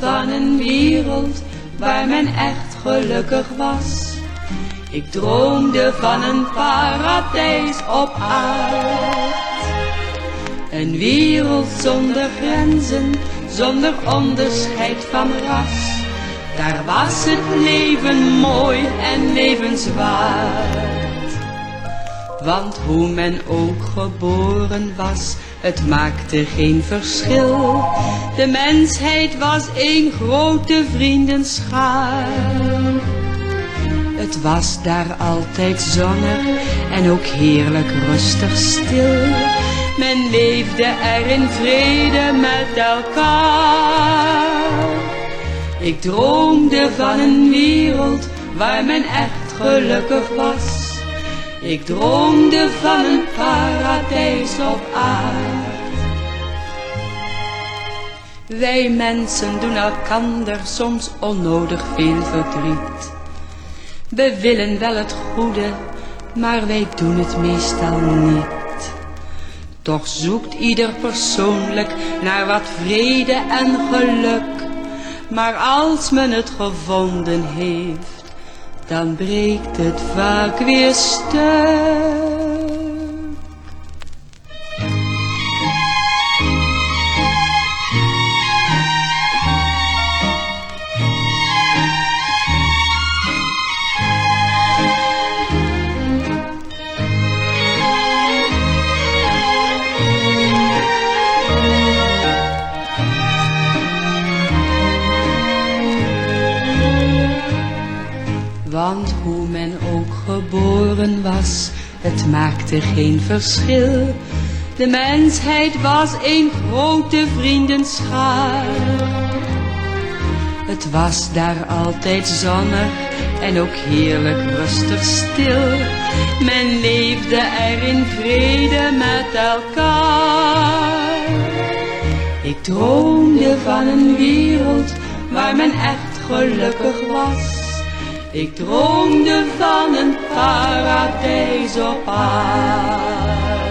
van een wereld waar men echt gelukkig was. Ik droomde van een paradijs op aarde. Een wereld zonder grenzen, zonder onderscheid van ras. Daar was het leven mooi en levenswaard. Want hoe men ook geboren was, het maakte geen verschil. De mensheid was één grote vriendenschaar. Het was daar altijd zonnig en ook heerlijk rustig stil. Men leefde er in vrede met elkaar. Ik droomde van een wereld waar men echt gelukkig was. Ik droomde van een paradijs op aarde. Wij mensen doen elkander soms onnodig veel verdriet. We willen wel het goede, maar wij doen het meestal niet. Toch zoekt ieder persoonlijk naar wat vrede en geluk. Maar als men het gevonden heeft, dan breekt het vaak weer stuk. Want hoe men ook geboren was, het maakte geen verschil. De mensheid was één grote vriendenschaar. Het was daar altijd zonnig en ook heerlijk rustig stil. Men leefde er in vrede met elkaar. Ik droomde van een wereld waar men echt gelukkig was. Ik droomde van een paradijs op aarde.